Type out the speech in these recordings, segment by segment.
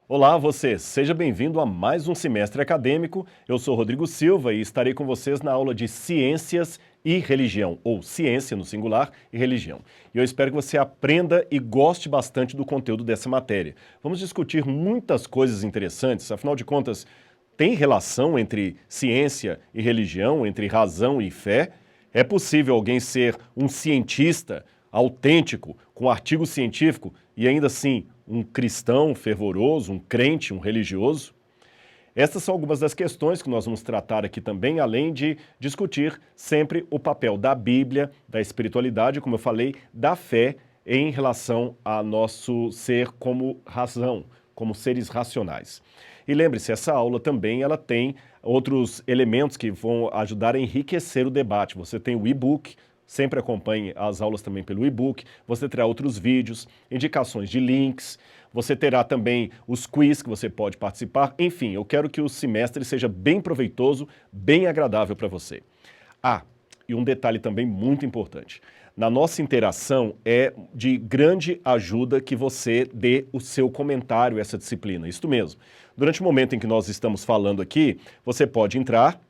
Olá, você! Seja bem-vindo a mais um semestre acadêmico. Eu sou Rodrigo Silva e estarei com vocês na aula de Ciências e Religião, ou Ciência no singular e Religião. E eu espero que você aprenda e goste bastante do conteúdo dessa matéria. Vamos discutir muitas coisas interessantes, afinal de contas, tem relação entre ciência e religião, entre razão e fé? É possível alguém ser um cientista autêntico, com artigo científico, e ainda assim um cristão fervoroso, um crente, um religioso? Estas são algumas das questões que nós vamos tratar aqui também, além de discutir sempre o papel da Bíblia, da espiritualidade, como eu falei, da fé em relação a nosso ser como razão, como seres racionais. E lembre-se, essa aula também ela tem outros elementos que vão ajudar a enriquecer o debate. Você tem o e-book, sempre acompanhe as aulas também pelo e-book, você terá outros vídeos, indicações de links, você terá também os quiz que você pode participar. Enfim, eu quero que o semestre seja bem proveitoso, bem agradável para você. E um detalhe também muito importante. Na nossa interação é de grande ajuda que você dê o seu comentário a essa disciplina. Isso mesmo. Durante o momento em que nós estamos falando aqui, você pode entrar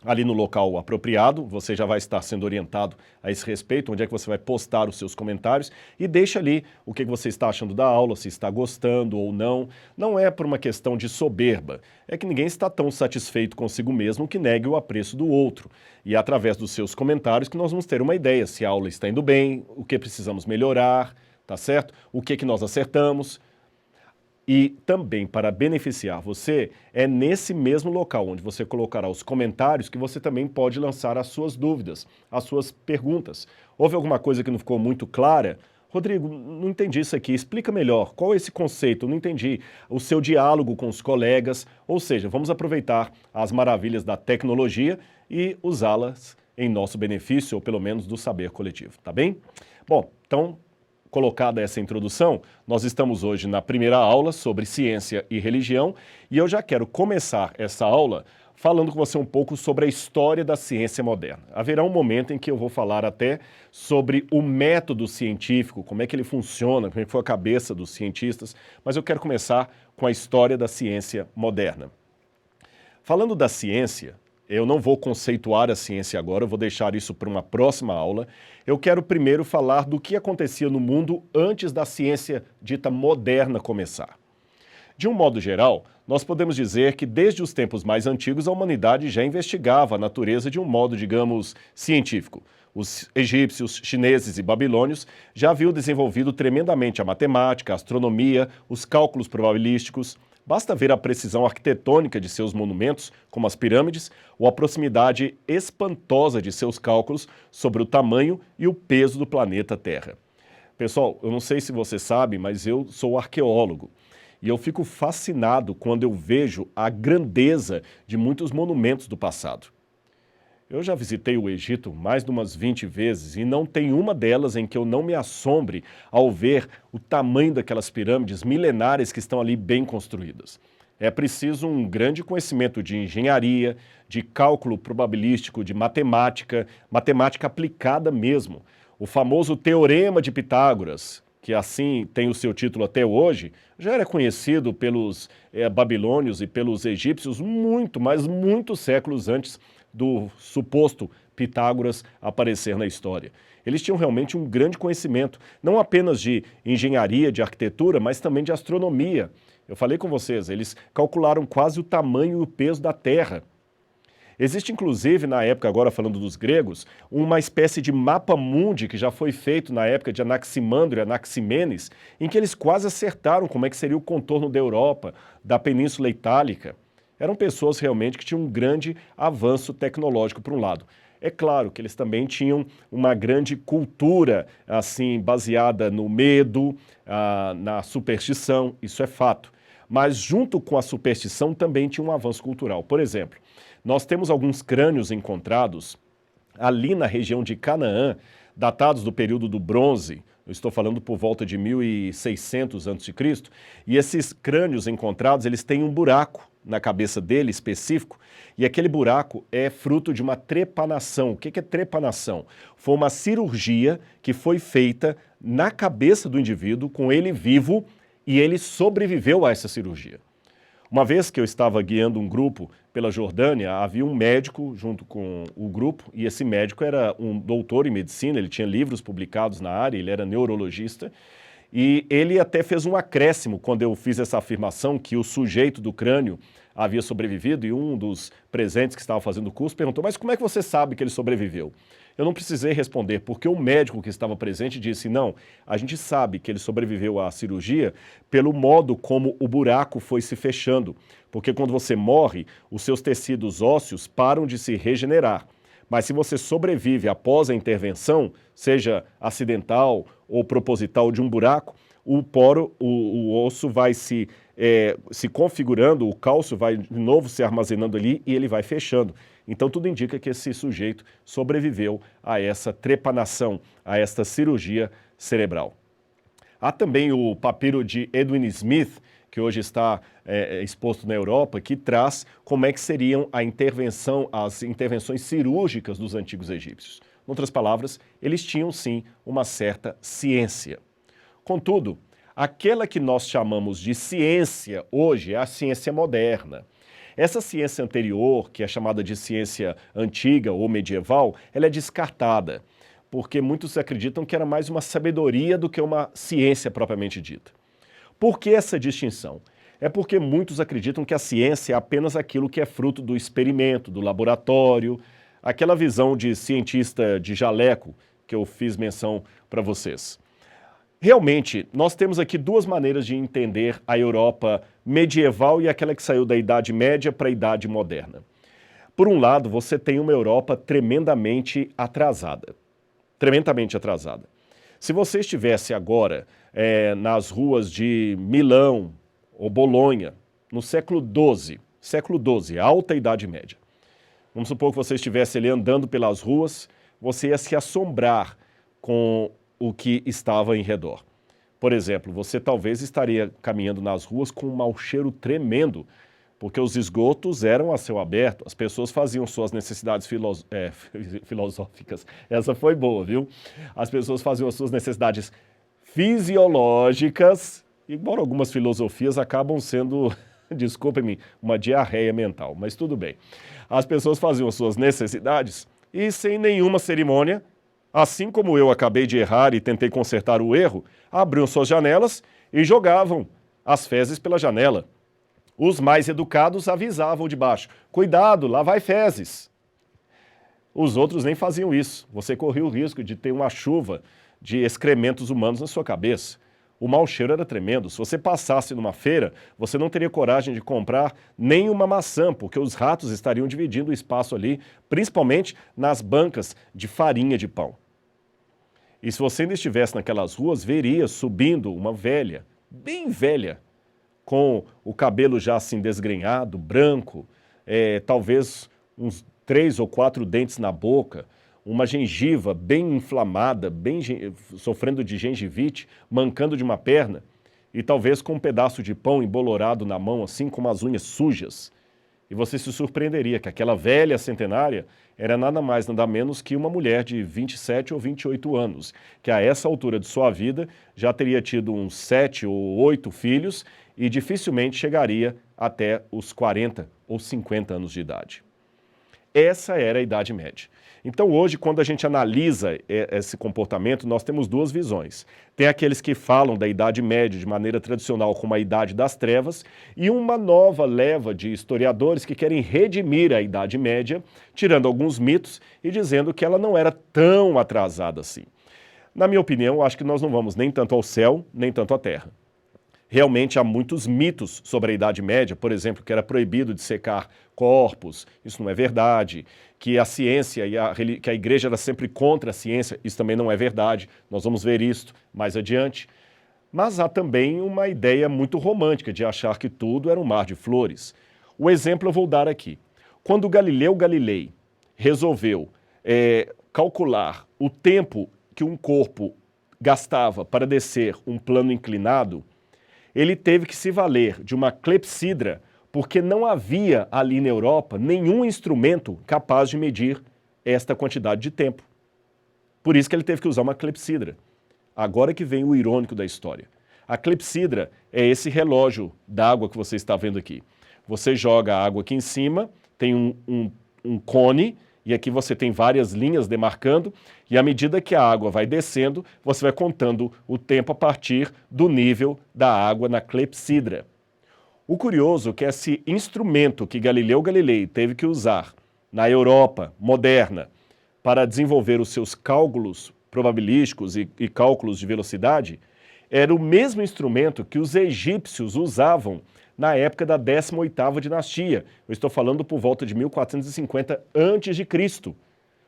ali no local apropriado, você já vai estar sendo orientado a esse respeito, onde é que você vai postar os seus comentários e deixa ali o que você está achando da aula, se está gostando ou não. Não é por uma questão de soberba, é que ninguém está tão satisfeito consigo mesmo que negue o apreço do outro. E é através dos seus comentários que nós vamos ter uma ideia se a aula está indo bem, o que precisamos melhorar, tá certo? O que nós acertamos. E também, para beneficiar você, é nesse mesmo local onde você colocará os comentários que você também pode lançar as suas dúvidas, as suas perguntas. Houve alguma coisa que não ficou muito clara? Rodrigo, não entendi isso aqui, explica melhor, qual é esse conceito? Não entendi. O seu diálogo com os colegas, ou seja, vamos aproveitar as maravilhas da tecnologia e usá-las em nosso benefício, ou pelo menos do saber coletivo, tá bem? Bom, então, colocada essa introdução, nós estamos hoje na primeira aula sobre ciência e religião e eu já quero começar essa aula falando com você um pouco sobre a história da ciência moderna. Haverá um momento em que eu vou falar até sobre o método científico, como é que ele funciona, como é que foi a cabeça dos cientistas, mas eu quero começar com a história da ciência moderna. Falando da ciência, eu não vou conceituar a ciência agora, eu vou deixar isso para uma próxima aula. Eu quero primeiro falar do que acontecia no mundo antes da ciência dita moderna começar. De um modo geral, nós podemos dizer que desde os tempos mais antigos a humanidade já investigava a natureza de um modo, digamos, científico. Os egípcios, chineses e babilônios já haviam desenvolvido tremendamente a matemática, a astronomia, os cálculos probabilísticos. Basta ver a precisão arquitetônica de seus monumentos, como as pirâmides, ou a proximidade espantosa de seus cálculos sobre o tamanho e o peso do planeta Terra. Pessoal, eu não sei se você sabe, mas eu sou arqueólogo. E eu fico fascinado quando eu vejo a grandeza de muitos monumentos do passado. Eu já visitei o Egito mais de umas 20 vezes e não tem uma delas em que eu não me assombre ao ver o tamanho daquelas pirâmides milenares que estão ali bem construídas. É preciso um grande conhecimento de engenharia, de cálculo probabilístico, de matemática, matemática aplicada mesmo. O famoso Teorema de Pitágoras, que assim tem o seu título até hoje, já era conhecido pelos babilônios e pelos egípcios muito, mas muitos séculos antes do suposto Pitágoras aparecer na história. Eles tinham realmente um grande conhecimento, não apenas de engenharia, de arquitetura, mas também de astronomia. Eu falei com vocês, eles calcularam quase o tamanho e o peso da Terra. Existe inclusive, na época, agora falando dos gregos, uma espécie de mapa mundi que já foi feito na época de Anaximandro e Anaximenes, em que eles quase acertaram como é que seria o contorno da Europa, da Península Itálica. Eram pessoas realmente que tinham um grande avanço tecnológico por um lado. É claro que eles também tinham uma grande cultura, assim, baseada no medo, na superstição, isso é fato. Mas junto com a superstição também tinha um avanço cultural. Por exemplo, nós temos alguns crânios encontrados ali na região de Canaã, datados do período do bronze, eu estou falando por volta de 1600 a.C., e esses crânios encontrados, eles têm um buraco na cabeça dele específico, e aquele buraco é fruto de uma trepanação. O que é trepanação? Foi uma cirurgia que foi feita na cabeça do indivíduo, com ele vivo, e ele sobreviveu a essa cirurgia. Uma vez que eu estava guiando um grupo pela Jordânia, havia um médico junto com o grupo, e esse médico era um doutor em medicina, ele tinha livros publicados na área, ele era neurologista, e ele até fez um acréscimo quando eu fiz essa afirmação que o sujeito do crânio havia sobrevivido, e um dos presentes que estava fazendo o curso perguntou, mas como é que você sabe que ele sobreviveu? Eu não precisei responder, porque o médico que estava presente disse, não, a gente sabe que ele sobreviveu à cirurgia pelo modo como o buraco foi se fechando, porque quando você morre, os seus tecidos ósseos param de se regenerar. Mas se você sobrevive após a intervenção, seja acidental ou proposital de um buraco, o poro, o osso vai se configurando, o cálcio vai de novo se armazenando ali e ele vai fechando. Então tudo indica que esse sujeito sobreviveu a essa trepanação, a esta cirurgia cerebral. Há também o papiro de Edwin Smith, que hoje está exposto na Europa, que traz como é que seriam as intervenções cirúrgicas dos antigos egípcios. Em outras palavras, eles tinham sim uma certa ciência. Contudo, aquela que nós chamamos de ciência hoje é a ciência moderna. Essa ciência anterior, que é chamada de ciência antiga ou medieval, ela é descartada, porque muitos acreditam que era mais uma sabedoria do que uma ciência propriamente dita. Por que essa distinção? É porque muitos acreditam que a ciência é apenas aquilo que é fruto do experimento, do laboratório, aquela visão de cientista de jaleco que eu fiz menção para vocês. Realmente, nós temos aqui duas maneiras de entender a Europa medieval e aquela que saiu da Idade Média para a Idade Moderna. Por um lado, você tem uma Europa tremendamente atrasada. Tremendamente atrasada. Se você estivesse agora nas ruas de Milão ou Bolonha, no século XII, alta Idade Média, vamos supor que você estivesse ali andando pelas ruas, você ia se assombrar com o que estava em redor. Por exemplo, você talvez estaria caminhando nas ruas com um mau cheiro tremendo, porque os esgotos eram a céu aberto, as pessoas faziam suas necessidades filosóficas. Essa foi boa, viu? As pessoas faziam as suas necessidades fisiológicas, embora algumas filosofias acabam sendo, desculpem-me, uma diarreia mental, mas tudo bem. As pessoas faziam as suas necessidades e sem nenhuma cerimônia, assim como eu acabei de errar e tentei consertar o erro, abriam suas janelas e jogavam as fezes pela janela. Os mais educados avisavam de baixo, cuidado, lá vai fezes. Os outros nem faziam isso. Você corria o risco de ter uma chuva de excrementos humanos na sua cabeça. O mau cheiro era tremendo. Se você passasse numa feira, você não teria coragem de comprar nem uma maçã, porque os ratos estariam dividindo o espaço ali, principalmente nas bancas de farinha de pão. E se você ainda estivesse naquelas ruas, veria subindo uma velha, bem velha, com o cabelo já assim desgrenhado, branco, talvez uns 3 ou 4 dentes na boca, uma gengiva bem inflamada, sofrendo de gengivite, mancando de uma perna, e talvez com um pedaço de pão embolorado na mão, assim, com as unhas sujas. E você se surpreenderia que aquela velha centenária era nada mais, nada menos que uma mulher de 27 ou 28 anos, que a essa altura de sua vida já teria tido uns 7 ou 8 filhos e dificilmente chegaria até os 40 ou 50 anos de idade. Essa era a Idade Média. Então hoje, quando a gente analisa esse comportamento, nós temos duas visões. Tem aqueles que falam da Idade Média de maneira tradicional como a Idade das Trevas e uma nova leva de historiadores que querem redimir a Idade Média, tirando alguns mitos e dizendo que ela não era tão atrasada assim. Na minha opinião, eu acho que nós não vamos nem tanto ao céu, nem tanto à terra. Realmente há muitos mitos sobre a Idade Média, por exemplo, que era proibido de secar corpos, isso não é verdade, que a ciência e que a igreja era sempre contra a ciência, isso também não é verdade, nós vamos ver isso mais adiante. Mas há também uma ideia muito romântica de achar que tudo era um mar de flores. O exemplo eu vou dar aqui. Quando Galileu Galilei resolveu calcular o tempo que um corpo gastava para descer um plano inclinado, ele teve que se valer de uma clepsidra, porque não havia ali na Europa nenhum instrumento capaz de medir esta quantidade de tempo. Por isso que ele teve que usar uma clepsidra. Agora que vem o irônico da história. A clepsidra é esse relógio d'água que você está vendo aqui. Você joga a água aqui em cima, tem um cone, e aqui você tem várias linhas demarcando, e à medida que a água vai descendo, você vai contando o tempo a partir do nível da água na clepsidra. O curioso é que esse instrumento que Galileu Galilei teve que usar na Europa moderna para desenvolver os seus cálculos probabilísticos e cálculos de velocidade, era o mesmo instrumento que os egípcios usavam na época da 18ª dinastia. Eu estou falando por volta de 1450 a.C.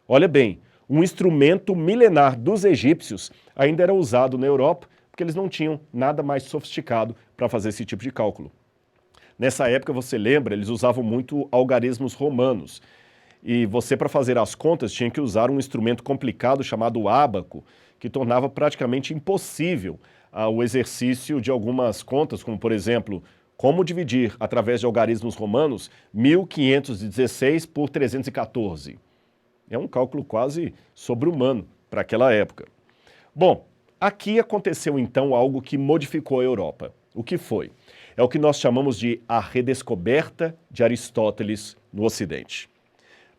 Olha bem, um instrumento milenar dos egípcios ainda era usado na Europa, porque eles não tinham nada mais sofisticado para fazer esse tipo de cálculo. Nessa época, você lembra, eles usavam muito algarismos romanos. E você, para fazer as contas, tinha que usar um instrumento complicado chamado ábaco, que tornava praticamente impossível o exercício de algumas contas, como, por exemplo, como dividir, através de algarismos romanos, 1516 por 314. É um cálculo quase sobre-humano para aquela época. Bom, aqui aconteceu então algo que modificou a Europa. O que foi? É o que nós chamamos de a redescoberta de Aristóteles no Ocidente.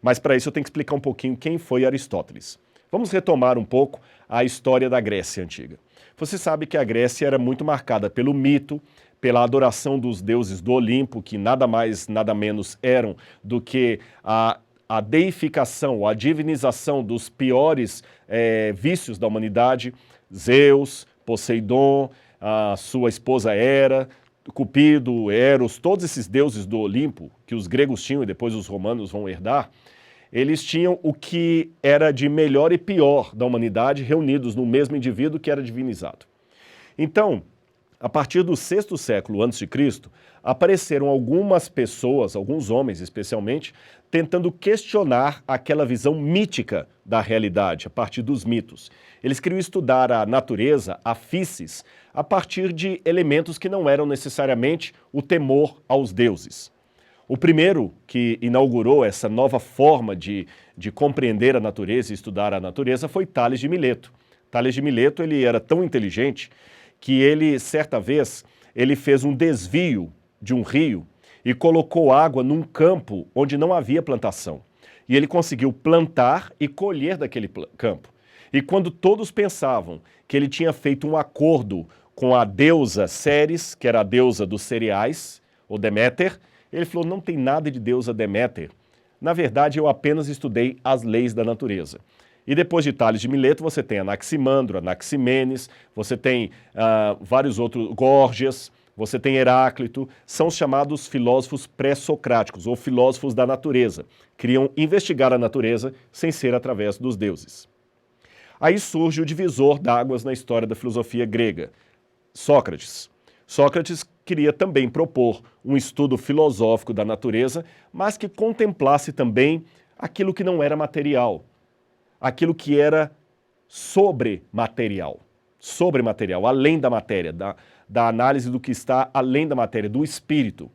Mas para isso eu tenho que explicar um pouquinho quem foi Aristóteles. Vamos retomar um pouco a história da Grécia Antiga. Você sabe que a Grécia era muito marcada pelo mito, pela adoração dos deuses do Olimpo, que nada mais, nada menos eram do que a deificação, a divinização dos piores vícios da humanidade, Zeus, Poseidon, a sua esposa Hera, Cupido, Eros, todos esses deuses do Olimpo, que os gregos tinham e depois os romanos vão herdar, eles tinham o que era de melhor e pior da humanidade reunidos no mesmo indivíduo que era divinizado. Então, a partir do 6º século a.C., apareceram algumas pessoas, alguns homens especialmente, tentando questionar aquela visão mítica da realidade, a partir dos mitos. Eles queriam estudar a natureza, a physis, a partir de elementos que não eram necessariamente o temor aos deuses. O primeiro que inaugurou essa nova forma de compreender a natureza e estudar a natureza foi Tales de Mileto. Tales de Mileto, ele era tão inteligente que ele, certa vez, ele fez um desvio de um rio e colocou água num campo onde não havia plantação. E ele conseguiu plantar e colher daquele campo. E quando todos pensavam que ele tinha feito um acordo com a deusa Ceres, que era a deusa dos cereais, ou Deméter, ele falou, não tem nada de deusa Deméter. Na verdade, eu apenas estudei as leis da natureza. E depois de Tales de Mileto, você tem Anaximandro, Anaximenes, você tem vários outros, Górgias, você tem Heráclito, são os chamados filósofos pré-socráticos, ou filósofos da natureza. Queriam investigar a natureza sem ser através dos deuses. Aí surge o divisor d'águas na história da filosofia grega, Sócrates. Sócrates queria também propor um estudo filosófico da natureza, mas que contemplasse também aquilo que não era material, aquilo que era sobre-material, além da matéria, da análise do que está além da matéria, do espírito.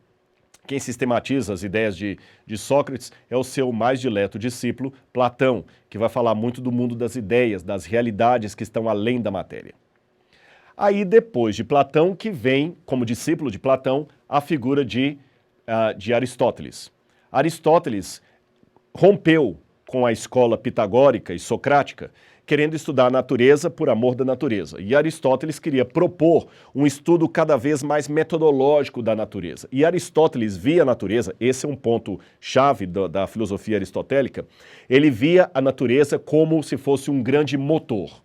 Quem sistematiza as ideias de Sócrates é o seu mais dileto discípulo, Platão, que vai falar muito do mundo das ideias, das realidades que estão além da matéria. Aí, depois de Platão, que vem, como discípulo de Platão, a figura de Aristóteles. Aristóteles rompeu com a escola pitagórica e socrática, querendo estudar a natureza por amor da natureza. E Aristóteles queria propor um estudo cada vez mais metodológico da natureza. E Aristóteles via a natureza, esse é um ponto chave da filosofia aristotélica, ele via a natureza como se fosse um grande motor.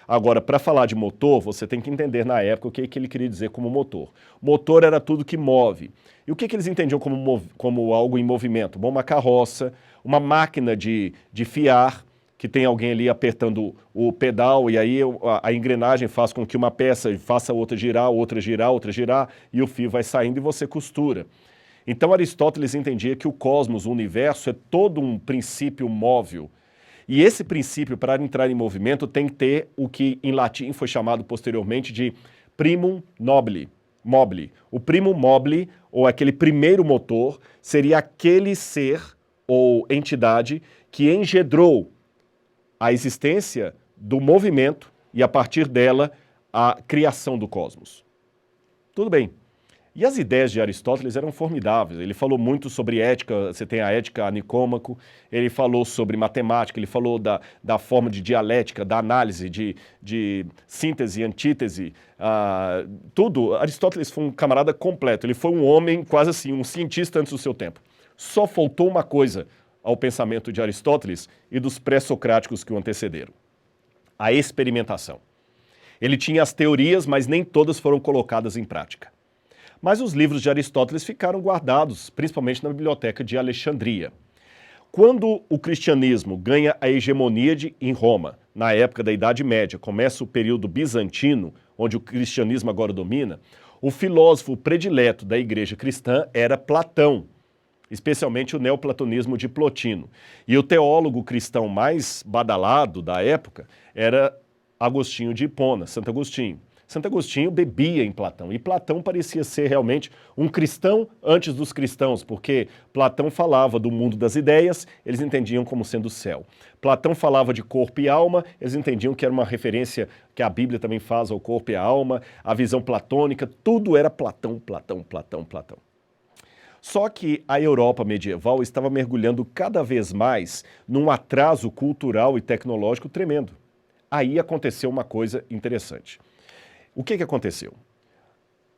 Agora, para falar de motor, você tem que entender na época o que ele queria dizer como motor. Motor era tudo que move. E o que eles entendiam como algo em movimento? Bom, uma carroça, uma máquina de fiar, que tem alguém ali apertando o pedal e aí a engrenagem faz com que uma peça faça outra girar, outra girar, outra girar e o fio vai saindo e você costura. Então Aristóteles entendia que o cosmos, o universo, é todo um princípio móvel. E esse princípio, para entrar em movimento, tem que ter o que em latim foi chamado posteriormente de primum nobile. O primum mobile, ou aquele primeiro motor, seria aquele ser ou entidade que engendrou a existência do movimento e, a partir dela, a criação do cosmos. Tudo bem. E as ideias de Aristóteles eram formidáveis. Ele falou muito sobre ética, você tem a ética a Nicômaco, ele falou sobre matemática, ele falou da forma de dialética, da análise, de síntese e antítese, tudo. Aristóteles foi um camarada completo, ele foi um homem quase assim, um cientista antes do seu tempo. Só faltou uma coisa ao pensamento de Aristóteles e dos pré-socráticos que o antecederam: a experimentação. Ele tinha as teorias, mas nem todas foram colocadas em prática. Mas os livros de Aristóteles ficaram guardados, principalmente na biblioteca de Alexandria. Quando o cristianismo ganha a hegemonia em Roma, na época da Idade Média, começa o período bizantino, onde o cristianismo agora domina, o filósofo predileto da igreja cristã era Platão, especialmente o neoplatonismo de Plotino. E o teólogo cristão mais badalado da época era Agostinho de Hipona, Santo Agostinho. Santo Agostinho bebia em Platão, e Platão parecia ser realmente um cristão antes dos cristãos, porque Platão falava do mundo das ideias, eles entendiam como sendo o céu. Platão falava de corpo e alma, eles entendiam que era uma referência que a Bíblia também faz ao corpo e à alma, a visão platônica, tudo era Platão, Platão, Platão, Platão. Só que a Europa medieval estava mergulhando cada vez mais num atraso cultural e tecnológico tremendo. Aí aconteceu uma coisa interessante. O que aconteceu?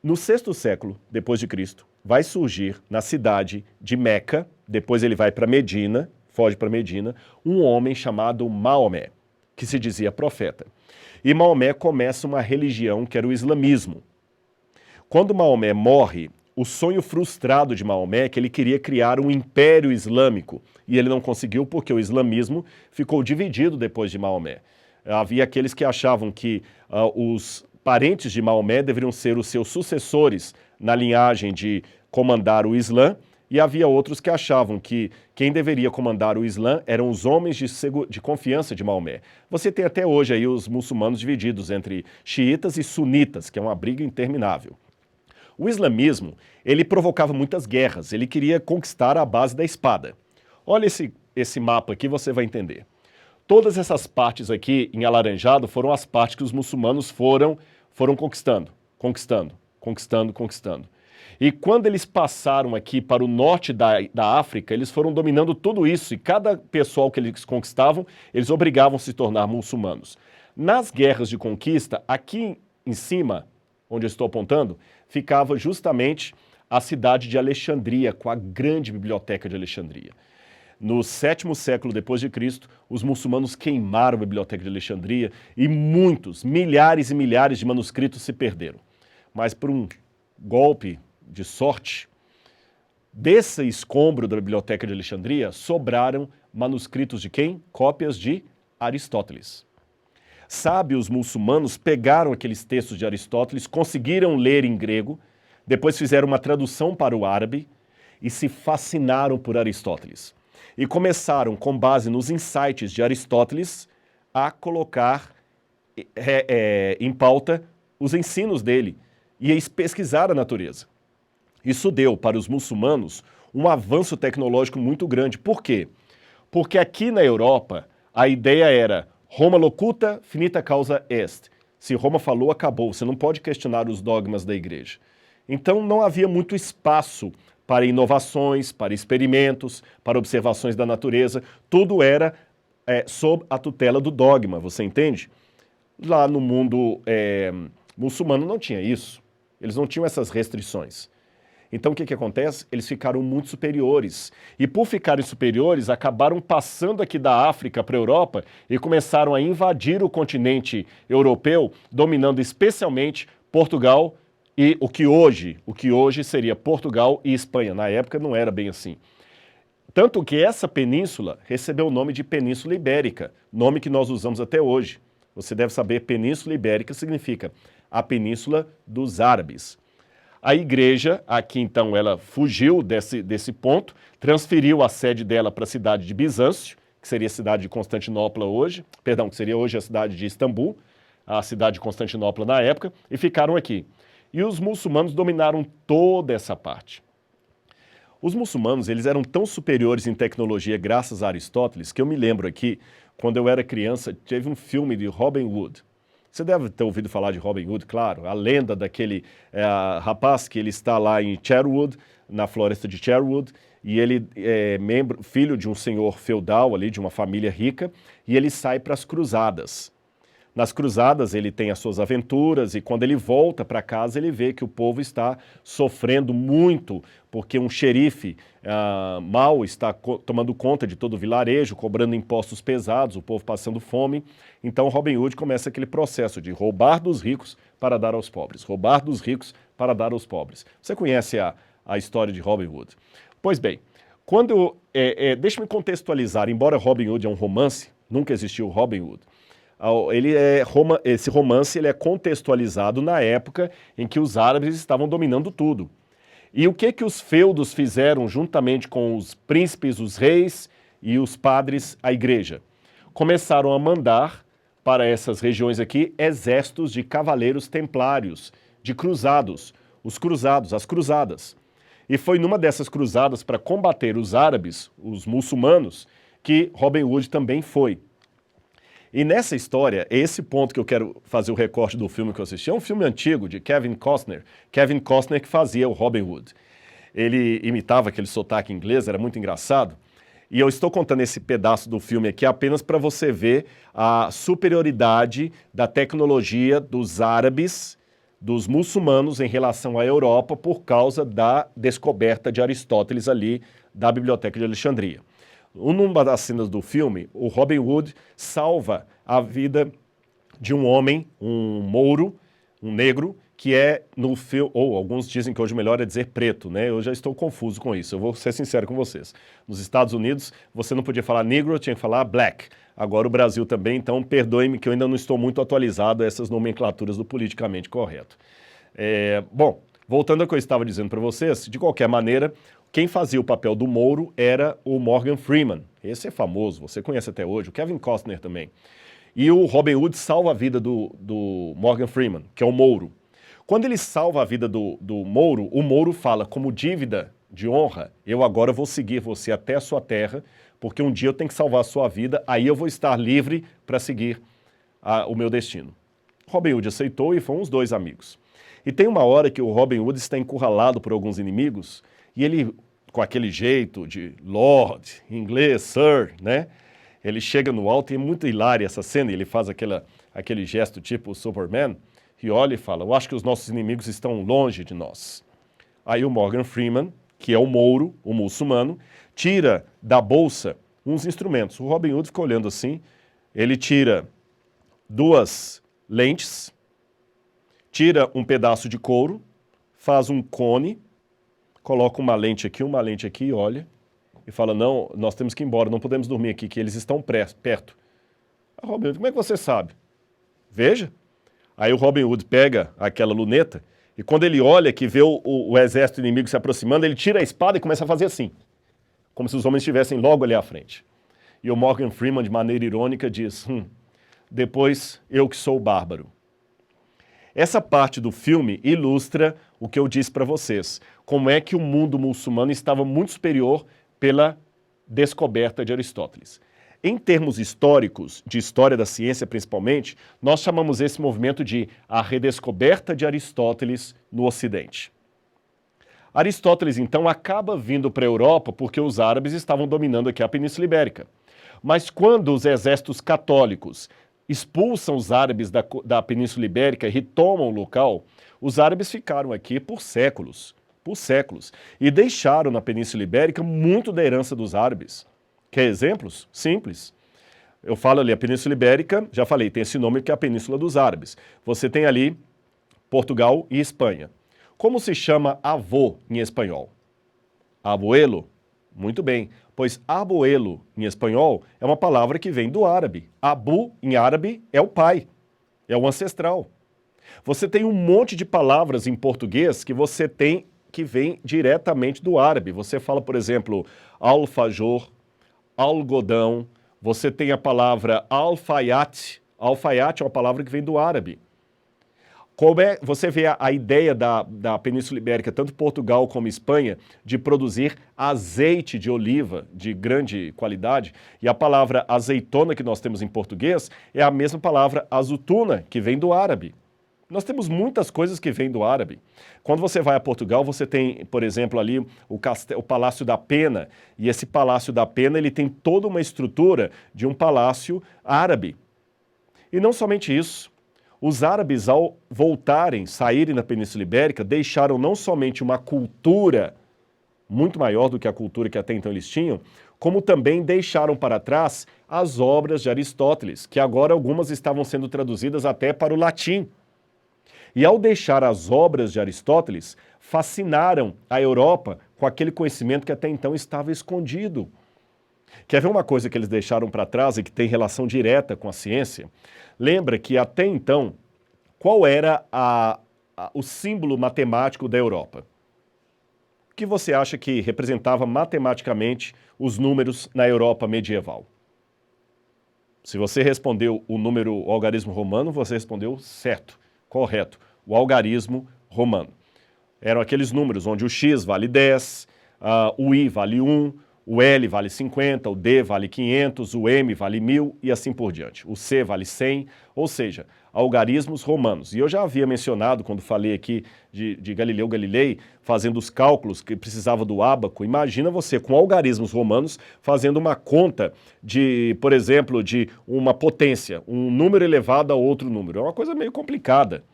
No sexto século depois de Cristo, vai surgir na cidade de Meca, depois ele vai para Medina, foge para Medina, um homem chamado Maomé, que se dizia profeta. E Maomé começa uma religião que era o islamismo. Quando Maomé morre, o sonho frustrado de Maomé é que ele queria criar um império islâmico, e ele não conseguiu porque o islamismo ficou dividido depois de Maomé. Havia aqueles que achavam que os parentes de Maomé deveriam ser os seus sucessores na linhagem de comandar o Islã, e havia outros que achavam que quem deveria comandar o Islã eram os homens de confiança de Maomé. Você tem até hoje aí os muçulmanos divididos entre xiitas e sunitas, que é uma briga interminável. O islamismo, ele provocava muitas guerras, ele queria conquistar a base da espada. Olha esse mapa aqui, você vai entender. Todas essas partes aqui em alaranjado foram as partes que os muçulmanos foram conquistando. E quando eles passaram aqui para o norte da África, eles foram dominando tudo isso, e cada pessoal que eles conquistavam, eles obrigavam a se tornar muçulmanos. Nas guerras de conquista, aqui em cima, onde eu estou apontando, ficava justamente a cidade de Alexandria, com a grande biblioteca de Alexandria. No 7º século depois de Cristo, os muçulmanos queimaram a biblioteca de Alexandria e muitos, milhares e milhares de manuscritos se perderam. Mas por um golpe de sorte, desse escombro da biblioteca de Alexandria, sobraram manuscritos de quem? Cópias de Aristóteles. Sábios muçulmanos pegaram aqueles textos de Aristóteles, conseguiram ler em grego, depois fizeram uma tradução para o árabe e se fascinaram por Aristóteles. E começaram, com base nos insights de Aristóteles, a colocar em pauta os ensinos dele e a pesquisar a natureza. Isso deu para os muçulmanos um avanço tecnológico muito grande. Por quê? Porque aqui na Europa a ideia era Roma locuta, finita causa est. Se Roma falou, acabou. Você não pode questionar os dogmas da igreja. Então não havia muito espaço para inovações, para experimentos, para observações da natureza. Tudo era sob a tutela do dogma, você entende? Lá no mundo muçulmano não tinha isso. Eles não tinham essas restrições. Então o que acontece? Eles ficaram muito superiores. E por ficarem superiores, acabaram passando aqui da África para a Europa e começaram a invadir o continente europeu, dominando especialmente Portugal e o que hoje seria Portugal e Espanha. Na época não era bem assim. Tanto que essa península recebeu o nome de Península Ibérica, nome que nós usamos até hoje. Você deve saber, Península Ibérica significa a Península dos Árabes. A igreja, aqui então, ela fugiu desse ponto, transferiu a sede dela para a cidade de Bizâncio, que seria a cidade de Constantinopla hoje, perdão, que seria hoje a cidade de Istambul, a cidade de Constantinopla na época, e ficaram aqui. E os muçulmanos dominaram toda essa parte. Os muçulmanos, eles eram tão superiores em tecnologia graças a Aristóteles, que eu me lembro aqui, quando eu era criança, teve um filme de Robin Hood. Você deve ter ouvido falar de Robin Hood, claro, a lenda daquele rapaz que ele está lá em Sherwood, na floresta de Sherwood, e ele é filho de um senhor feudal ali, de uma família rica, e ele sai para as cruzadas. Nas cruzadas ele tem as suas aventuras e quando ele volta para casa ele vê que o povo está sofrendo muito porque um xerife mau está tomando conta de todo o vilarejo, cobrando impostos pesados, o povo passando fome. Então Robin Hood começa aquele processo de roubar dos ricos para dar aos pobres, roubar dos ricos para dar aos pobres. Você conhece a história de Robin Hood? Pois bem, deixa-me contextualizar, embora Robin Hood é um romance, nunca existiu Robin Hood. Esse romance ele é contextualizado na época em que os árabes estavam dominando tudo. E o que os feudos fizeram juntamente com os príncipes, os reis e os padres, a igreja? Começaram a mandar para essas regiões aqui exércitos de cavaleiros templários, de cruzados, os cruzados, as cruzadas. E foi numa dessas cruzadas para combater os árabes, os muçulmanos, que Robin Hood também foi. E nessa história, esse ponto que eu quero fazer o recorte do filme que eu assisti, é um filme antigo de Kevin Costner que fazia o Robin Hood. Ele imitava aquele sotaque inglês, era muito engraçado. E eu estou contando esse pedaço do filme aqui apenas para você ver a superioridade da tecnologia dos árabes, dos muçulmanos em relação à Europa por causa da descoberta de Aristóteles ali da Biblioteca de Alexandria. Numa das cenas do filme, o Robin Hood salva a vida de um homem, um mouro, um negro, que é no filme, ou alguns dizem que hoje melhor é dizer preto, né? Eu já estou confuso com isso, eu vou ser sincero com vocês. Nos Estados Unidos, você não podia falar negro, tinha que falar black. Agora o Brasil também, então perdoe-me que eu ainda não estou muito atualizado a essas nomenclaturas do politicamente correto. Bom, voltando ao que eu estava dizendo para vocês, de qualquer maneira, quem fazia o papel do Mouro era o Morgan Freeman. Esse é famoso, você conhece até hoje, o Kevin Costner também. E o Robin Hood salva a vida do Morgan Freeman, que é o Mouro. Quando ele salva a vida do Mouro, o Mouro fala, como dívida de honra, eu agora vou seguir você até a sua terra, porque um dia eu tenho que salvar a sua vida, aí eu vou estar livre para seguir o meu destino. Robin Hood aceitou e foram os dois amigos. E tem uma hora que o Robin Hood está encurralado por alguns inimigos, e ele, com aquele jeito de Lord, em inglês, Sir, né? Ele chega no alto e é muito hilária essa cena, ele faz aquele gesto tipo Superman, e olha e fala, eu acho que os nossos inimigos estão longe de nós. Aí o Morgan Freeman, que é o Mouro, o muçulmano, tira da bolsa uns instrumentos. O Robin Hood fica olhando assim, ele tira 2 lentes, tira um pedaço de couro, faz um cone, coloca uma lente aqui e olha, e fala, não, nós temos que ir embora, não podemos dormir aqui, que eles estão perto. Ah, Robin Hood, como é que você sabe? Veja. Aí o Robin Hood pega aquela luneta, e quando ele olha que vê o exército inimigo se aproximando, ele tira a espada e começa a fazer assim, como se os homens estivessem logo ali à frente. E o Morgan Freeman, de maneira irônica, diz, depois eu que sou o bárbaro. Essa parte do filme ilustra o que eu disse para vocês, como é que o mundo muçulmano estava muito superior pela descoberta de Aristóteles. Em termos históricos, de história da ciência principalmente, nós chamamos esse movimento de a redescoberta de Aristóteles no Ocidente. Aristóteles, então, acaba vindo para a Europa porque os árabes estavam dominando aqui a Península Ibérica. Mas quando os exércitos católicos expulsam os árabes da Península Ibérica e retomam o local, os árabes ficaram aqui por séculos, e deixaram na Península Ibérica muito da herança dos árabes. Quer exemplos? Simples. Eu falo ali, a Península Ibérica, já falei, tem esse nome que é a Península dos Árabes. Você tem ali Portugal e Espanha. Como se chama avô em espanhol? Abuelo? Muito bem, pois abuelo em espanhol é uma palavra que vem do árabe. Abu em árabe é o pai, é o ancestral. Você tem um monte de palavras em português que você tem que vem diretamente do árabe. Você fala, por exemplo, alfajor, algodão, você tem a palavra alfaiate. Alfaiate é uma palavra que vem do árabe. Você vê a ideia da Península Ibérica, tanto Portugal como Espanha, de produzir azeite de oliva de grande qualidade, e a palavra azeitona que nós temos em português é a mesma palavra azutuna, que vem do árabe. Nós temos muitas coisas que vêm do árabe. Quando você vai a Portugal, você tem, por exemplo, ali o Palácio da Pena, e esse Palácio da Pena ele tem toda uma estrutura de um palácio árabe. E não somente isso, os árabes, ao saírem da Península Ibérica, deixaram não somente uma cultura muito maior do que a cultura que até então eles tinham, como também deixaram para trás as obras de Aristóteles, que agora algumas estavam sendo traduzidas até para o latim. E ao deixar as obras de Aristóteles, fascinaram a Europa com aquele conhecimento que até então estava escondido. Quer ver uma coisa que eles deixaram para trás e que tem relação direta com a ciência? Lembra que até então, qual era o símbolo matemático da Europa? O que você acha que representava matematicamente os números na Europa medieval? Se você respondeu o algarismo romano, você respondeu certo, correto, o algarismo romano. Eram aqueles números onde o x vale 10, o i vale 1, o L vale 50, o D vale 500, o M vale 1000 e assim por diante. O C vale 100, ou seja, algarismos romanos. E eu já havia mencionado, quando falei aqui de Galileu Galilei, fazendo os cálculos que precisava do ábaco. Imagina você com algarismos romanos fazendo uma conta de, por exemplo, de uma potência, um número elevado a outro número. É uma coisa meio complicada.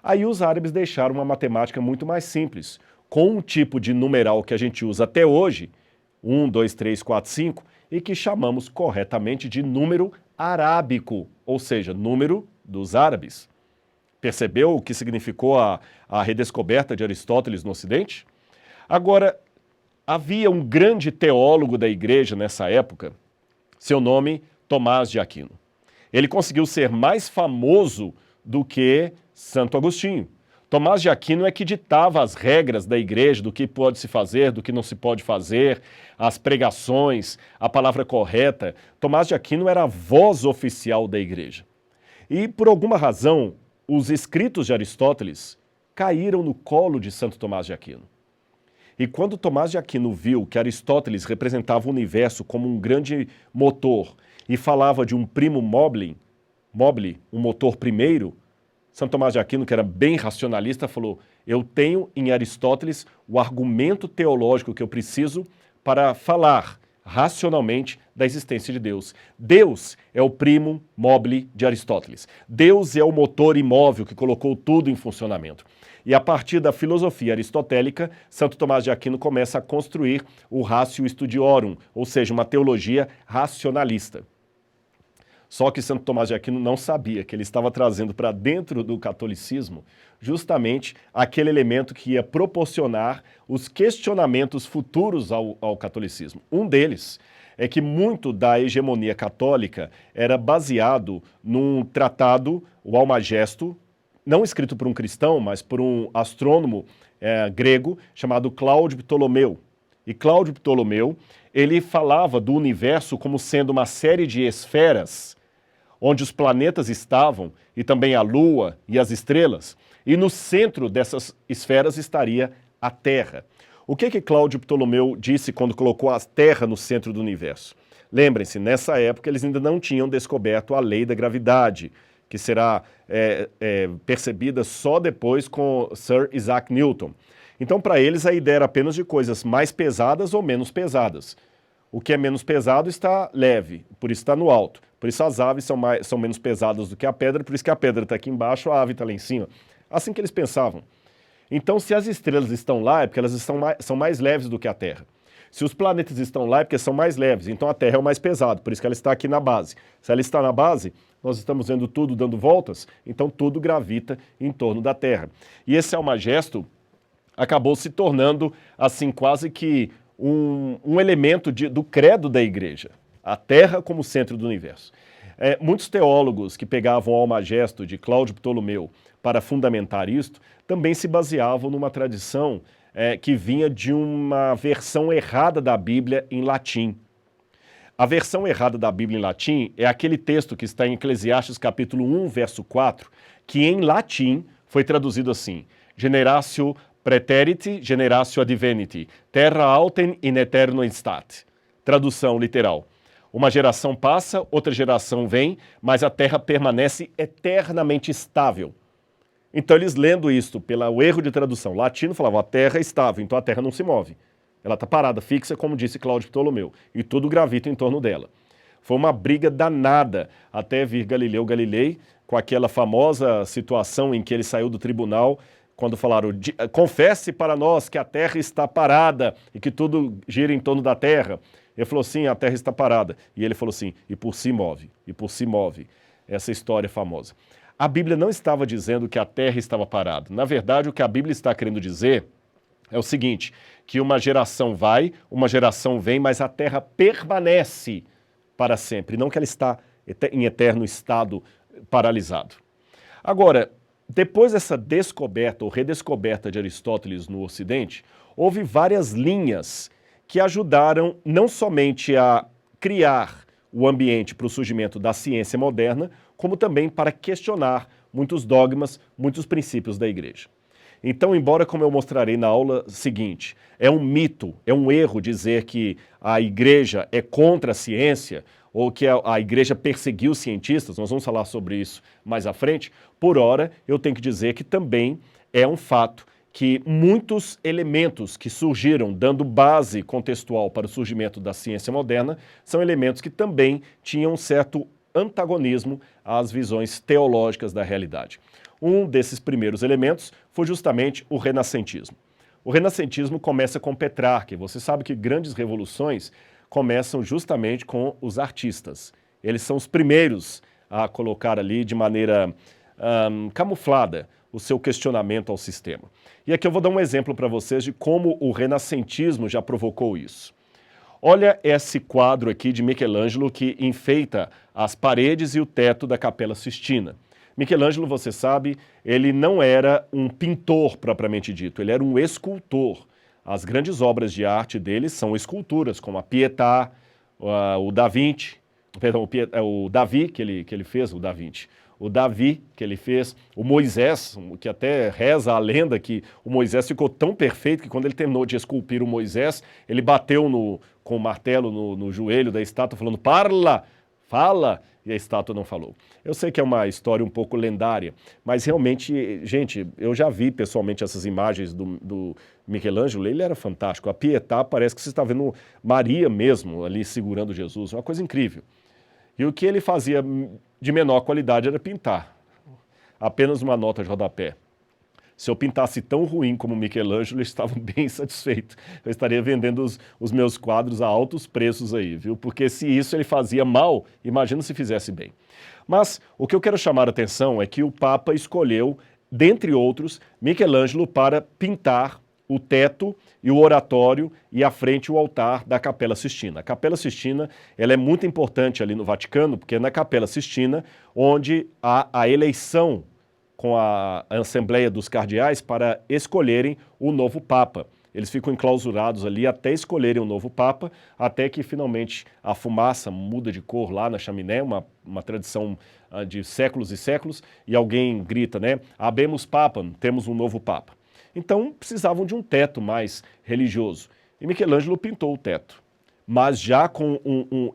Aí os árabes deixaram uma matemática muito mais simples, com um tipo de numeral que a gente usa até hoje, 1, 2, 3, 4, 5, e que chamamos corretamente de número arábico, ou seja, número dos árabes. Percebeu o que significou a redescoberta de Aristóteles no Ocidente? Agora, havia um grande teólogo da igreja nessa época, seu nome Tomás de Aquino. Ele conseguiu ser mais famoso do que Santo Agostinho. Tomás de Aquino é que ditava as regras da igreja, do que pode se fazer, do que não se pode fazer, as pregações, a palavra correta. Tomás de Aquino era a voz oficial da igreja. E, por alguma razão, os escritos de Aristóteles caíram no colo de Santo Tomás de Aquino. E quando Tomás de Aquino viu que Aristóteles representava o universo como um grande motor e falava de um primo mobile, um motor primeiro, Santo Tomás de Aquino, que era bem racionalista, falou: eu tenho em Aristóteles o argumento teológico que eu preciso para falar racionalmente da existência de Deus. Deus é o primum mobile de Aristóteles. Deus é o motor imóvel que colocou tudo em funcionamento. E a partir da filosofia aristotélica, Santo Tomás de Aquino começa a construir o Ratio Studiorum, ou seja, uma teologia racionalista. Só que Santo Tomás de Aquino não sabia que ele estava trazendo para dentro do catolicismo justamente aquele elemento que ia proporcionar os questionamentos futuros ao catolicismo. Um deles é que muito da hegemonia católica era baseado num tratado, o Almagesto, não escrito por um cristão, mas por um astrônomo grego chamado Cláudio Ptolomeu. E Cláudio Ptolomeu, ele falava do universo como sendo uma série de esferas onde os planetas estavam, e também a Lua e as estrelas, e no centro dessas esferas estaria a Terra. O que Cláudio Ptolomeu disse quando colocou a Terra no centro do universo? Lembrem-se, nessa época eles ainda não tinham descoberto a lei da gravidade, que será percebida só depois com Sir Isaac Newton. Então, para eles, a ideia era apenas de coisas mais pesadas ou menos pesadas. O que é menos pesado está leve, por isso está no alto. Por isso as aves são menos pesadas do que a pedra, por isso que a pedra está aqui embaixo, a ave está lá em cima. Assim que eles pensavam. Então, se as estrelas estão lá, é porque elas são mais leves do que a Terra. Se os planetas estão lá, é porque são mais leves. Então, a Terra é o mais pesado, por isso que ela está aqui na base. Se ela está na base, nós estamos vendo tudo dando voltas, então tudo gravita em torno da Terra. E esse Almagesto acabou se tornando, assim, quase que um elemento do credo da igreja, a Terra como centro do universo. Muitos teólogos que pegavam o Almagesto de Cláudio Ptolomeu para fundamentar isto, também se baseavam numa tradição que vinha de uma versão errada da Bíblia em latim. A versão errada da Bíblia em latim é aquele texto que está em Eclesiastes capítulo 1, verso 4, que em latim foi traduzido assim: generatio praeteriti, generatio adveniti, terra autem in aeterno instat. Tradução literal: uma geração passa, outra geração vem, mas a terra permanece eternamente estável. Então eles lendo isto pelo erro de tradução latino falavam: a terra é estável, então a terra não se move. Ela está parada, fixa, como disse Cláudio Ptolomeu, e tudo gravita em torno dela. Foi uma briga danada até vir Galileu Galilei, com aquela famosa situação em que ele saiu do tribunal, quando falaram: confesse para nós que a terra está parada e que tudo gira em torno da terra. Ele falou: sim, a terra está parada. E ele falou assim: e por si move, e por si move. Essa história famosa. A Bíblia não estava dizendo que a terra estava parada. Na verdade, o que a Bíblia está querendo dizer é o seguinte, que uma geração vai, uma geração vem, mas a terra permanece para sempre, não que ela está em eterno estado paralisado. Agora, depois dessa descoberta ou redescoberta de Aristóteles no Ocidente, houve várias linhas que ajudaram não somente a criar o ambiente para o surgimento da ciência moderna, como também para questionar muitos dogmas, muitos princípios da igreja. Então, embora, como eu mostrarei na aula seguinte, é um mito, é um erro dizer que a igreja é contra a ciência ou que a igreja perseguiu os cientistas, nós vamos falar sobre isso mais à frente, por ora eu tenho que dizer que também é um fato que muitos elementos que surgiram dando base contextual para o surgimento da ciência moderna são elementos que também tinham um certo antagonismo às visões teológicas da realidade. Um desses primeiros elementos foi justamente o renascentismo. O renascentismo começa com Petrarca. Você sabe que grandes revoluções começam justamente com os artistas. Eles são os primeiros a colocar ali de maneira camuflada o seu questionamento ao sistema. E aqui eu vou dar um exemplo para vocês de como o renascentismo já provocou isso. Olha esse quadro aqui de Michelangelo que enfeita as paredes e o teto da Capela Sistina. Michelangelo, você sabe, ele não era um pintor propriamente dito, ele era um escultor. As grandes obras de arte dele são esculturas, como a Pietà, o Da Vinci, perdão, o Davi que ele fez, o Da Vinci. O Davi, que ele fez, o Moisés, que até reza a lenda que o Moisés ficou tão perfeito que quando ele terminou de esculpir o Moisés, ele bateu com o martelo no joelho da estátua falando: parla, fala, e a estátua não falou. Eu sei que é uma história um pouco lendária, mas realmente, gente, eu já vi pessoalmente essas imagens do Michelangelo, ele era fantástico. A Pietà parece que você está vendo Maria mesmo ali segurando Jesus, uma coisa incrível. E o que ele fazia de menor qualidade era pintar. Apenas uma nota de rodapé. Se eu pintasse tão ruim como Michelangelo, eu estava bem satisfeito. Eu estaria vendendo os meus quadros a altos preços aí, viu? Porque se isso ele fazia mal, imagina se fizesse bem. Mas o que eu quero chamar a atenção é que o Papa escolheu, dentre outros, Michelangelo para pintar o teto e o oratório e à frente o altar da Capela Sistina. A Capela Sistina ela é muito importante ali no Vaticano, porque é na Capela Sistina onde há a eleição com a Assembleia dos Cardeais para escolherem o novo Papa. Eles ficam enclausurados ali até escolherem o novo Papa, até que finalmente a fumaça muda de cor lá na chaminé, uma tradição de séculos e séculos, e alguém grita, né? Habemus Papam, temos um novo Papa. Então precisavam de um teto mais religioso. E Michelangelo pintou o teto, mas já com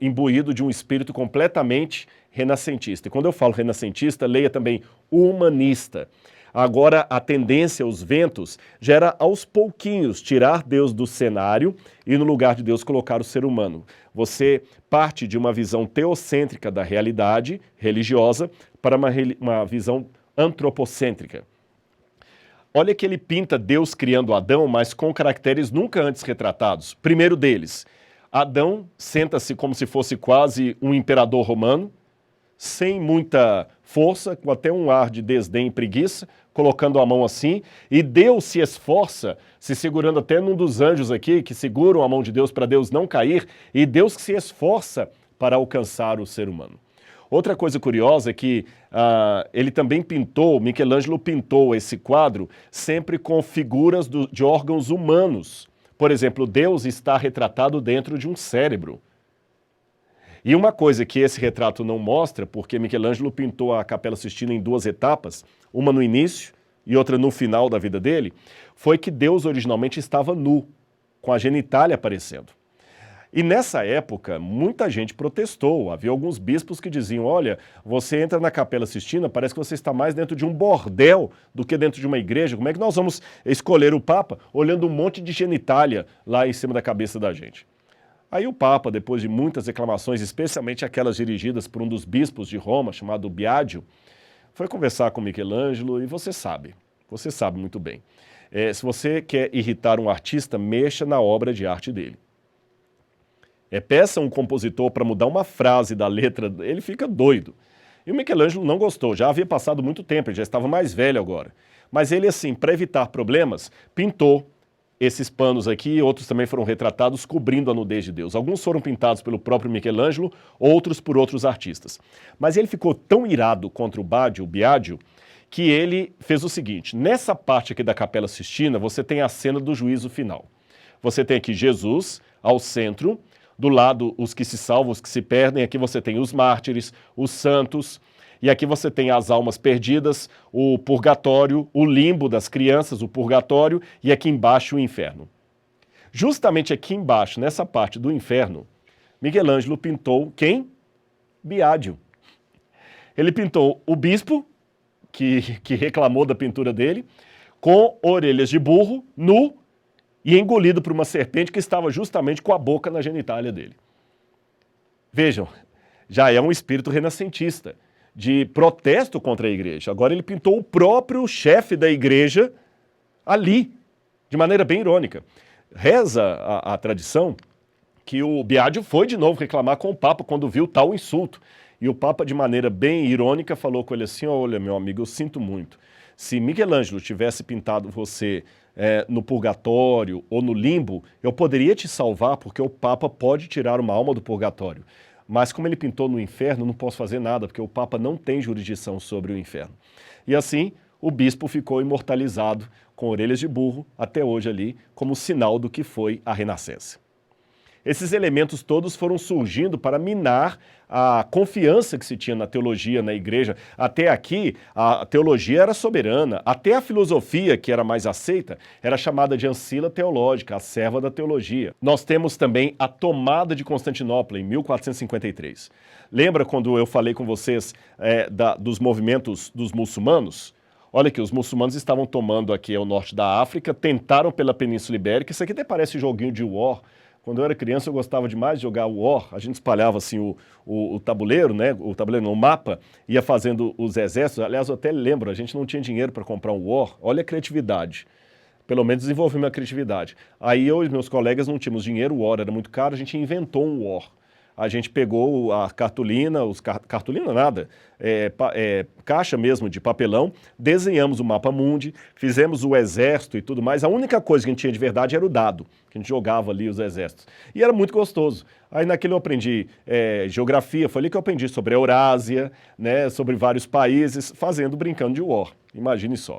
imbuído de um espírito completamente renascentista. E quando eu falo renascentista, leia também humanista. Agora a tendência, os ventos, já era aos pouquinhos tirar Deus do cenário e no lugar de Deus colocar o ser humano. Você parte de uma visão teocêntrica da realidade religiosa para uma visão antropocêntrica. Olha que ele pinta Deus criando Adão, mas com caracteres nunca antes retratados. Primeiro deles, Adão senta-se como se fosse quase um imperador romano, sem muita força, com até um ar de desdém e preguiça, colocando a mão assim, e Deus se esforça, se segurando até num dos anjos aqui, que seguram a mão de Deus para Deus não cair, e Deus que se esforça para alcançar o ser humano. Outra coisa curiosa é que ele também Michelangelo pintou esse quadro sempre com figuras de órgãos humanos. Por exemplo, Deus está retratado dentro de um cérebro. E uma coisa que esse retrato não mostra, porque Michelangelo pintou a Capela Sistina em duas etapas, uma no início e outra no final da vida dele, foi que Deus originalmente estava nu, com a genitália aparecendo. E nessa época, muita gente protestou. Havia alguns bispos que diziam, olha, você entra na Capela Sistina, parece que você está mais dentro de um bordel do que dentro de uma igreja. Como é que nós vamos escolher o Papa olhando um monte de genitália lá em cima da cabeça da gente? Aí o Papa, depois de muitas reclamações, especialmente aquelas dirigidas por um dos bispos de Roma, chamado Biagio, foi conversar com Michelangelo e você sabe muito bem. Se você quer irritar um artista, mexa na obra de arte dele. Peça um compositor para mudar uma frase da letra, ele fica doido. E o Michelangelo não gostou, já havia passado muito tempo, ele já estava mais velho agora. Mas ele, assim, para evitar problemas, pintou esses panos aqui, outros também foram retratados cobrindo a nudez de Deus. Alguns foram pintados pelo próprio Michelangelo, outros por outros artistas. Mas ele ficou tão irado contra o Biagio, que ele fez o seguinte, nessa parte aqui da Capela Sistina, você tem a cena do juízo final. Você tem aqui Jesus ao centro, do lado os que se salvam, os que se perdem, aqui você tem os mártires, os santos, e aqui você tem as almas perdidas, o purgatório, o limbo das crianças, o purgatório, e aqui embaixo o inferno. Justamente aqui embaixo, nessa parte do inferno, Michelangelo pintou quem? Biagio. Ele pintou o bispo, que reclamou da pintura dele, com orelhas de burro, nu, e engolido por uma serpente que estava justamente com a boca na genitália dele. Vejam, já é um espírito renascentista, de protesto contra a igreja. Agora ele pintou o próprio chefe da igreja ali, de maneira bem irônica. Reza a tradição que o Biagio foi de novo reclamar com o Papa quando viu tal insulto. E o Papa, de maneira bem irônica, falou com ele assim, olha, meu amigo, eu sinto muito. Se Michelangelo tivesse pintado você no purgatório ou no limbo, eu poderia te salvar porque o Papa pode tirar uma alma do purgatório. Mas como ele pintou no inferno, não posso fazer nada, porque o Papa não tem jurisdição sobre o inferno. E assim, o bispo ficou imortalizado com orelhas de burro até hoje ali, como sinal do que foi a Renascença. Esses elementos todos foram surgindo para minar a confiança que se tinha na teologia, na igreja. Até aqui, a teologia era soberana. Até a filosofia, que era mais aceita, era chamada de ancila teológica, a serva da teologia. Nós temos também a tomada de Constantinopla, em 1453. Lembra quando eu falei com vocês dos movimentos dos muçulmanos? Olha aqui, os muçulmanos estavam tomando aqui o norte da África, tentaram pela Península Ibérica. Isso aqui até parece joguinho de War. Quando eu era criança, eu gostava demais de jogar War. A gente espalhava assim o tabuleiro, né? O tabuleiro não, o mapa, ia fazendo os exércitos. Aliás, eu até lembro, a gente não tinha dinheiro para comprar um War. Olha a criatividade. Pelo menos desenvolvi minha criatividade. Aí eu e meus colegas não tínhamos dinheiro, o War era muito caro, a gente inventou um War. A gente pegou a cartolina, cartolina nada, caixa mesmo de papelão, desenhamos o mapa mundi, fizemos o exército e tudo mais. A única coisa que a gente tinha de verdade era o dado, que a gente jogava ali os exércitos. E era muito gostoso. Aí naquele eu aprendi geografia, foi ali que eu aprendi sobre a Eurásia, né, sobre vários países, brincando de War. Imagine só.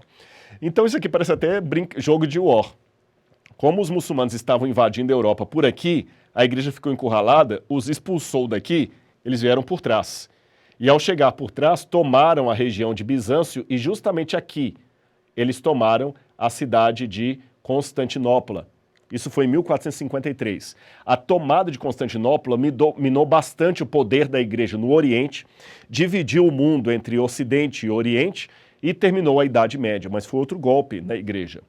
Então isso aqui parece até jogo de War. Como os muçulmanos estavam invadindo a Europa por aqui, a igreja ficou encurralada, os expulsou daqui, eles vieram por trás. E ao chegar por trás, tomaram a região de Bizâncio e justamente aqui eles tomaram a cidade de Constantinopla. Isso foi em 1453. A tomada de Constantinopla minou bastante o poder da igreja no Oriente, dividiu o mundo entre Ocidente e Oriente e terminou a Idade Média, mas foi outro golpe na igreja.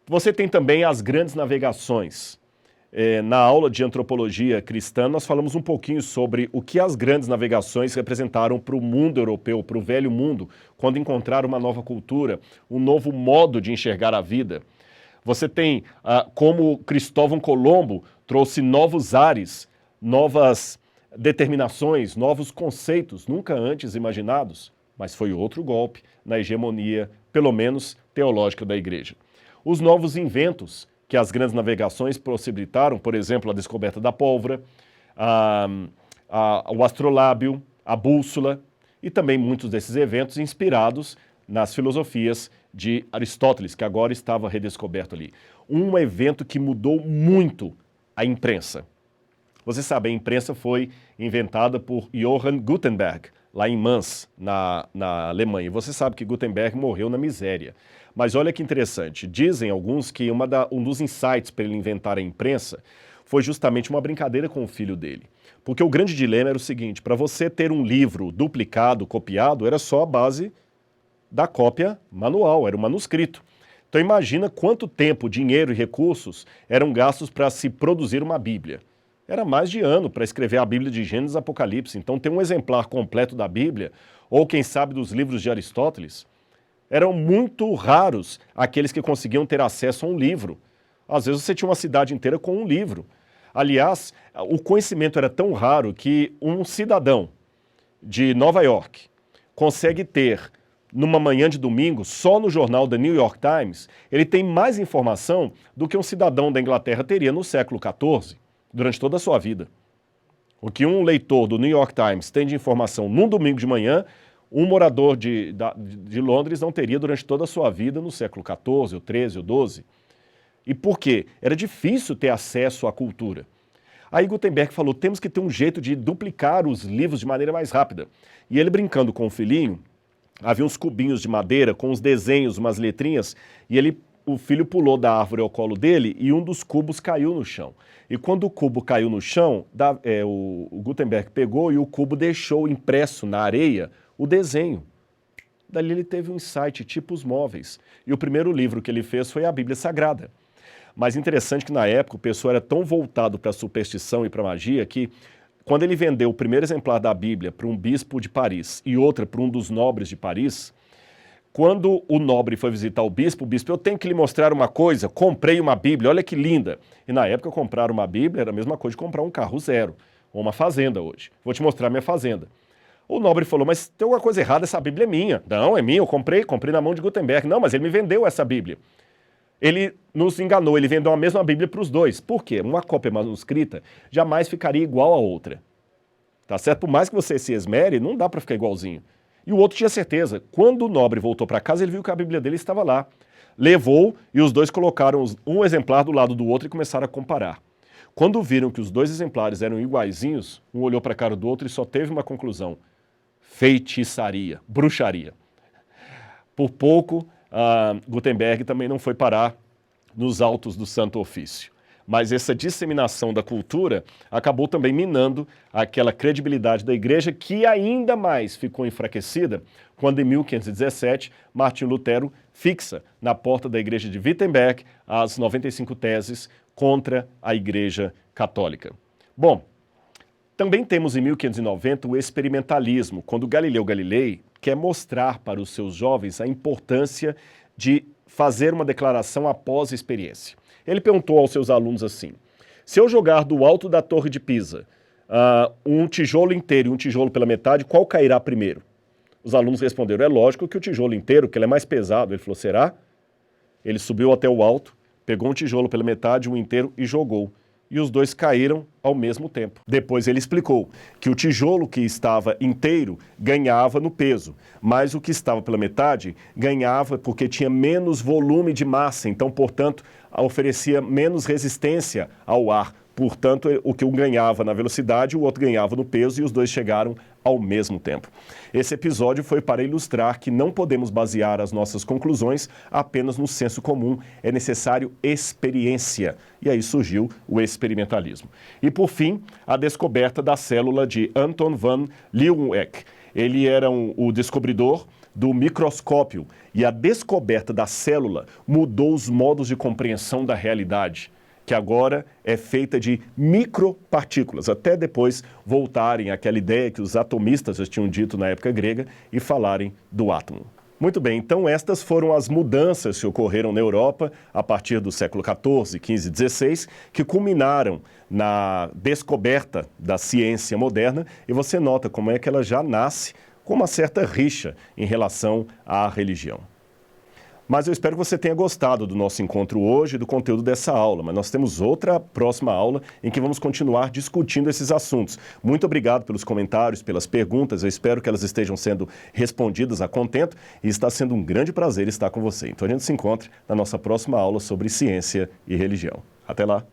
Você tem também as grandes navegações. Na aula de antropologia cristã, nós falamos um pouquinho sobre o que as grandes navegações representaram para o mundo europeu, para o velho mundo, quando encontraram uma nova cultura, um novo modo de enxergar a vida. Você tem como Cristóvão Colombo trouxe novos ares, novas determinações, novos conceitos, nunca antes imaginados, mas foi outro golpe na hegemonia, pelo menos teológica, da igreja. Os novos inventos que as grandes navegações possibilitaram, por exemplo, a descoberta da pólvora, o astrolábio, a bússola, e também muitos desses eventos inspirados nas filosofias de Aristóteles, que agora estava redescoberto ali. Um evento que mudou muito a imprensa. Você sabe, a imprensa foi inventada por Johann Gutenberg, lá em Mainz, na Alemanha. Você sabe que Gutenberg morreu na miséria. Mas olha que interessante, dizem alguns que um dos insights para ele inventar a imprensa foi justamente uma brincadeira com o filho dele. Porque o grande dilema era o seguinte, para você ter um livro duplicado, copiado, era só a base da cópia manual, era o manuscrito. Então imagina quanto tempo, dinheiro e recursos eram gastos para se produzir uma Bíblia. Era mais de ano para escrever a Bíblia de Gênesis e Apocalipse. Então ter um exemplar completo da Bíblia, ou quem sabe dos livros de Aristóteles, eram muito raros aqueles que conseguiam ter acesso a um livro. Às vezes você tinha uma cidade inteira com um livro. Aliás, o conhecimento era tão raro que um cidadão de Nova York consegue ter, numa manhã de domingo, só no jornal The New York Times, ele tem mais informação do que um cidadão da Inglaterra teria no século XIV, durante toda a sua vida. O que um leitor do New York Times tem de informação num domingo de manhã, um morador de Londres não teria durante toda a sua vida no século XIV, o XIII, o XII. E por quê? Era difícil ter acesso à cultura. Aí Gutenberg falou, temos que ter um jeito de duplicar os livros de maneira mais rápida. E ele, brincando com o filhinho, havia uns cubinhos de madeira com uns desenhos, umas letrinhas, e o filho pulou da árvore ao colo dele e um dos cubos caiu no chão. E quando o cubo caiu no chão, o Gutenberg pegou e o cubo deixou impresso na areia o desenho. Dali ele teve um insight, tipos móveis. E o primeiro livro que ele fez foi a Bíblia Sagrada. Mas interessante que na época o pessoal era tão voltado para a superstição e para a magia que quando ele vendeu o primeiro exemplar da Bíblia para um bispo de Paris e outra para um dos nobres de Paris, quando o nobre foi visitar o bispo, eu tenho que lhe mostrar uma coisa, comprei uma Bíblia, olha que linda. E na época comprar uma Bíblia era a mesma coisa de comprar um carro zero, ou uma fazenda hoje. Vou te mostrar minha fazenda. O nobre falou, mas tem alguma coisa errada, essa Bíblia é minha. Não, é minha, eu comprei na mão de Gutenberg. Não, mas ele me vendeu essa Bíblia. Ele nos enganou, ele vendeu a mesma Bíblia para os dois. Por quê? Uma cópia manuscrita jamais ficaria igual a outra. Tá certo? Por mais que você se esmere, não dá para ficar igualzinho. E o outro tinha certeza. Quando o nobre voltou para casa, ele viu que a Bíblia dele estava lá. Levou e os dois colocaram um exemplar do lado do outro e começaram a comparar. Quando viram que os dois exemplares eram iguaizinhos, um olhou para a cara do outro e só teve uma conclusão. Feitiçaria, bruxaria. Por pouco, Gutenberg também não foi parar nos autos do Santo Ofício. Mas essa disseminação da cultura acabou também minando aquela credibilidade da igreja que ainda mais ficou enfraquecida quando em 1517 Martinho Lutero fixa na porta da igreja de Wittenberg as 95 teses contra a igreja católica. Bom, também temos em 1590 o experimentalismo, quando Galileu Galilei quer mostrar para os seus jovens a importância de fazer uma declaração após a experiência. Ele perguntou aos seus alunos assim, se eu jogar do alto da Torre de Pisa um tijolo inteiro e um tijolo pela metade, qual cairá primeiro? Os alunos responderam, é lógico que o tijolo inteiro, que ele é mais pesado. Ele falou, será? Ele subiu até o alto, pegou um tijolo pela metade, um inteiro e jogou. E os dois caíram ao mesmo tempo. Depois ele explicou que o tijolo que estava inteiro ganhava no peso, mas o que estava pela metade ganhava porque tinha menos volume de massa, então, portanto, oferecia menos resistência ao ar. Portanto, o que um ganhava na velocidade, o outro ganhava no peso e os dois chegaram ao mesmo tempo. Esse episódio foi para ilustrar que não podemos basear as nossas conclusões apenas no senso comum, é necessário experiência. E aí surgiu o experimentalismo. E por fim, a descoberta da célula de Anton van Leeuwenhoek. Ele era o descobridor do microscópio e a descoberta da célula mudou os modos de compreensão da realidade, que agora é feita de micropartículas, até depois voltarem àquela ideia que os atomistas já tinham dito na época grega e falarem do átomo. Muito bem, então estas foram as mudanças que ocorreram na Europa a partir do século XIV, XV e XVI, que culminaram na descoberta da ciência moderna, e você nota como é que ela já nasce com uma certa rixa em relação à religião. Mas eu espero que você tenha gostado do nosso encontro hoje e do conteúdo dessa aula. Mas nós temos outra próxima aula em que vamos continuar discutindo esses assuntos. Muito obrigado pelos comentários, pelas perguntas. Eu espero que elas estejam sendo respondidas a contento e está sendo um grande prazer estar com você. Então a gente se encontra na nossa próxima aula sobre ciência e religião. Até lá!